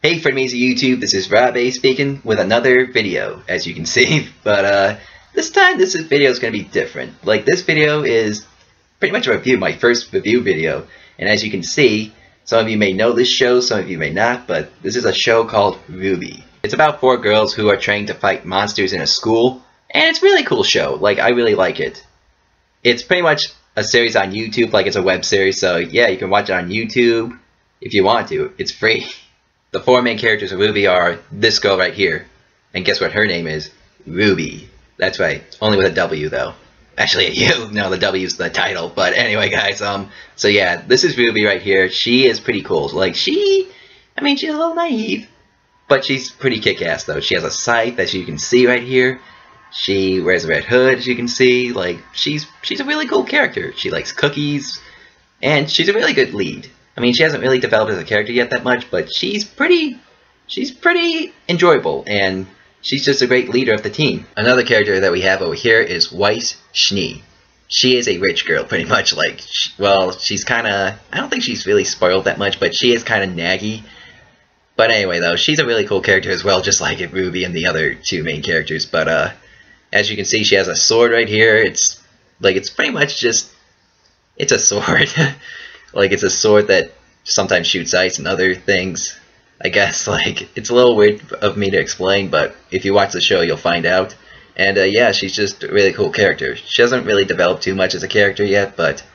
Hey frenemies of YouTube, this is Robbay speaking with another video, as you can see, but this time this video is going to be different. Like, this video is pretty much a review, my first review video, and as you can see, some of you may know this show, some of you may not, but this is a show called RWBY. It's about 4 girls who are trained to fight monsters in a school, and it's a really cool show. Like, I really like it. It's pretty much a series on YouTube, like it's a web series, so yeah, you can watch it on YouTube if you want to. It's free. The 4 main characters of RWBY are this girl right here, and guess what her name is? Ruby. That's right, only with a W though. Actually a U, no, the W's the title, but anyway guys, so yeah, this is RWBY right here. She is pretty cool. Like, she's a little naive, but she's pretty kick-ass though. She has a scythe, as you can see right here. She wears a red hood, as you can see. Like, she's a really cool character. She likes cookies, and she's a really good lead. I mean, she hasn't really developed as a character yet that much, but she's pretty enjoyable, and she's just a great leader of the team. Another character that we have over here is Weiss Schnee. She is a rich girl, pretty much. Like, well, she's kind of, I don't think she's really spoiled that much, but she is kind of naggy. But anyway, though, she's a really cool character as well, just like RWBY and the other 2 main characters. But as you can see, she has a sword right here. It's pretty much just, it's a sword. Like, it's a sword that sometimes shoots ice and other things, I guess. Like, it's a little weird of me to explain, but if you watch the show, you'll find out. And yeah, she's just a really cool character. She hasn't really developed too much as a character yet, but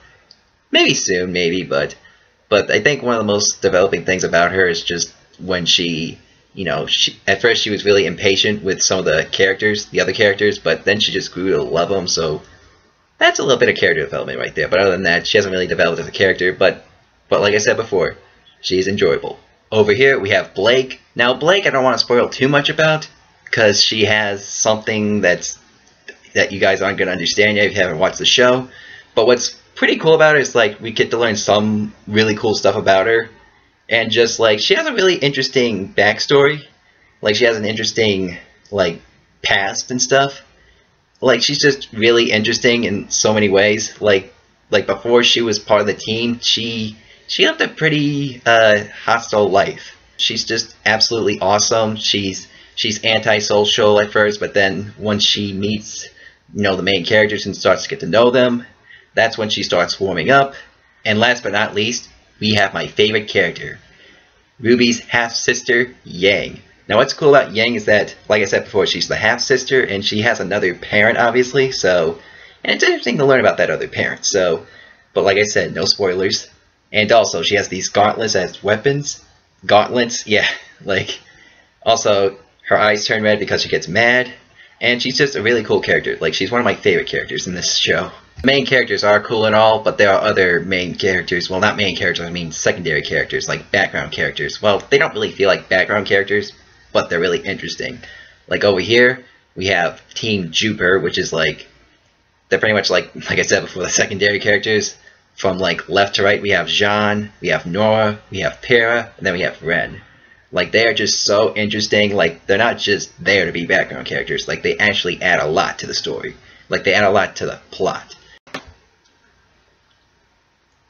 maybe soon, maybe. But I think one of the most developing things about her is just when she, you know, at first she was really impatient with some of the characters, the other characters, but then she just grew to love them, so that's a little bit of character development right there. But other than that, she hasn't really developed as a character, but like I said before, she's enjoyable. Over here, we have Blake. Now, Blake, I don't want to spoil too much about, because she has something that you guys aren't going to understand yet if you haven't watched the show. But what's pretty cool about her is, like, we get to learn some really cool stuff about her. And just, like, she has a really interesting backstory. Like, she has an interesting, like, past and stuff. Like, she's just really interesting in so many ways. Like before she was part of the team, she lived a pretty hostile life. She's just absolutely awesome. She's antisocial at first, but then once she meets, you know, the main characters and starts to get to know them, that's when she starts warming up. And last but not least, we have my favorite character, RWBY's half-sister, Yang. Now, what's cool about Yang is that, like I said before, she's the half-sister, and she has another parent, obviously, so, and it's interesting to learn about that other parent, so, but like I said, no spoilers. And also, she has these gauntlets as weapons. Gauntlets, yeah, like, also, her eyes turn red because she gets mad, and she's just a really cool character. Like, she's one of my favorite characters in this show. The main characters are cool and all, but there are other main characters, well, not main characters, I mean secondary characters, like background characters. Well, they don't really feel like background characters, but they're really interesting. Like, over here, we have Team Jupiter, which is like, they're pretty much like I said before, the secondary characters. From like left to right, we have Jean, we have Nora, we have Para, and then we have Ren. Like, they are just so interesting. Like, they're not just there to be background characters. Like, they actually add a lot to the story. Like, they add a lot to the plot.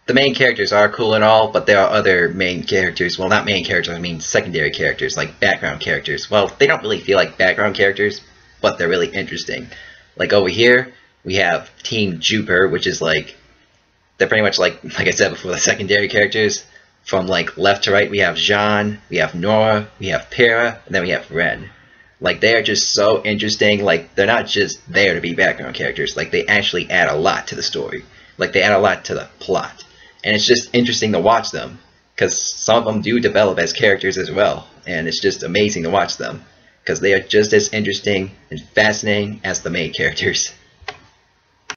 The main characters are cool and all, but there are other main characters, well, not main characters, I mean secondary characters, like background characters. Well, they don't really feel like background characters, but they're really interesting. Like, over here, we have Team Jupiter, which is like, they're pretty much like I said before, the secondary characters. From like left to right, we have Jean, we have Nora, we have Para, and then we have Ren. Like, they are just so interesting. Like, they're not just there to be background characters. Like, they actually add a lot to the story. Like, they add a lot to the plot. And it's just interesting to watch them, because some of them do develop as characters as well, and it's just amazing to watch them, because they are just as interesting and fascinating as the main characters.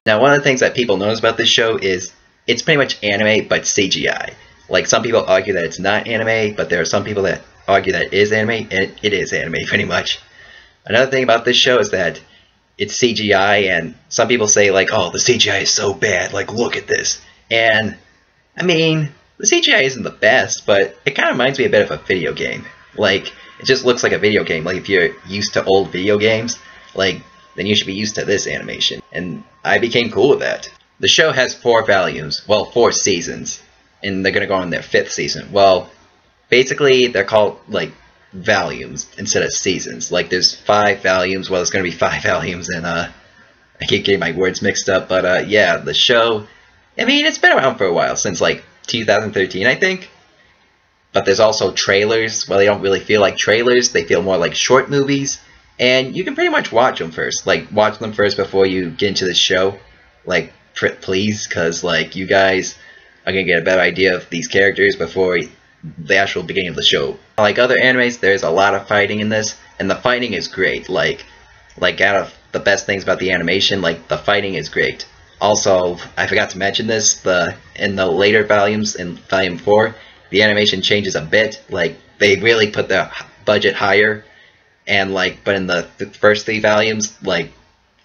Now, one of the things that people notice about this show is it's pretty much anime, but CGI. Like, some people argue that it's not anime, but there are some people that argue that it is anime, and it is anime, pretty much. Another thing about this show is that it's CGI, and some people say, like, oh, the CGI is so bad, like, look at this. And I mean, the CGI isn't the best, but it kind of reminds me a bit of a video game. Like, it just looks like a video game. Like, if you're used to old video games, like, then you should be used to this animation. And I became cool with that. The show has 4 volumes, well, 4 seasons, and they're going to go on their 5th season. Well, basically, they're called, like, volumes instead of seasons. Like there's 5 volumes. Well, there's gonna be 5 volumes, and I keep getting my words mixed up. But yeah, the show. I mean, it's been around for a while, since like 2013, I think. But there's also trailers. Well, they don't really feel like trailers. They feel more like short movies. And you can pretty much watch them first. Like, watch them first before you get into the show. Like, please, because, like, you guys are going to get a better idea of these characters before the actual beginning of the show. Like other animes, there's a lot of fighting in this. And the fighting is great. Like out of the best things about the animation, like, the fighting is great. Also, I forgot to mention this, in the later volumes, in Volume 4, the animation changes a bit. Like, they really put the budget higher. And like, but in the first 3 volumes, like,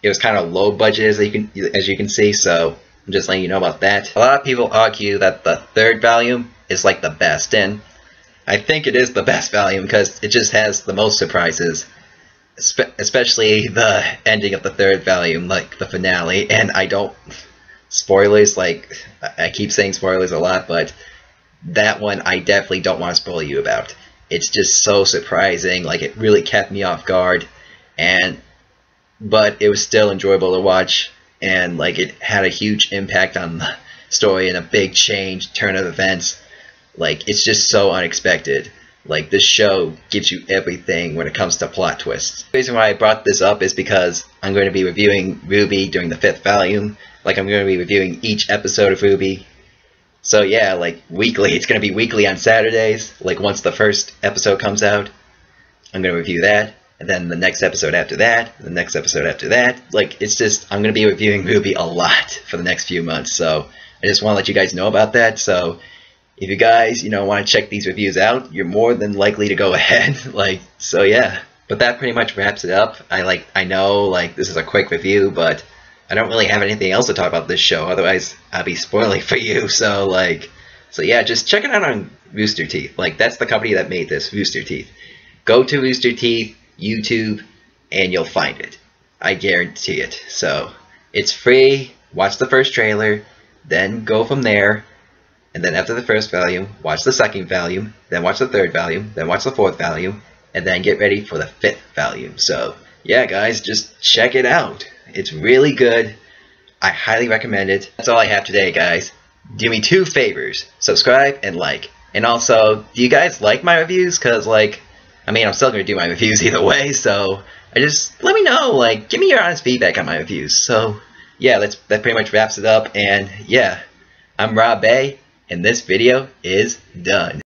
it was kind of low budget as you can see. So I'm just letting you know about that. A lot of people argue that the 3rd volume is like the best, and I think it is the best volume because it just has the most surprises, especially the ending of the 3rd volume, like the finale. And I don't spoilers. Like, I keep saying spoilers a lot, but that one I definitely don't want to spoil you about. It's just so surprising. Like, it really kept me off guard, but it was still enjoyable to watch, and like, it had a huge impact on the story and a big turn of events. Like, it's just so unexpected. Like, this show gives you everything when it comes to plot twists. The reason why I brought this up is because I'm going to be reviewing RWBY during the 5th volume. Like, I'm going to be reviewing each episode of RWBY. So yeah, like, weekly. It's going to be weekly on Saturdays. Like, once the first episode comes out, I'm going to review that. And then the next episode after that. The next episode after that. Like, it's just, I'm going to be reviewing RWBY a lot for the next few months. So I just want to let you guys know about that. So if you guys, want to check these reviews out, you're more than likely to go ahead. Like, so yeah. But that pretty much wraps it up. I know, like, this is a quick review, but I don't really have anything else to talk about this show, otherwise I'll be spoiling for you. So yeah, just check it out on Rooster Teeth. Like, that's the company that made this, Rooster Teeth. Go to Rooster Teeth YouTube and you'll find it. I guarantee it. So it's free. Watch the first trailer, then go from there. And then after the first volume, watch the 2nd volume, then watch the 3rd volume, then watch the 4th volume, and then get ready for the 5th volume. So yeah, guys, just check it out. It's really good. I highly recommend it. That's all I have today, guys. Do me 2 favors. Subscribe and like. And also, do you guys like my reviews? Because, like, I mean, I'm still going to do my reviews either way, so just let me know. Like, give me your honest feedback on my reviews. So yeah, that pretty much wraps it up. And yeah, I'm Robbay, and this video is done.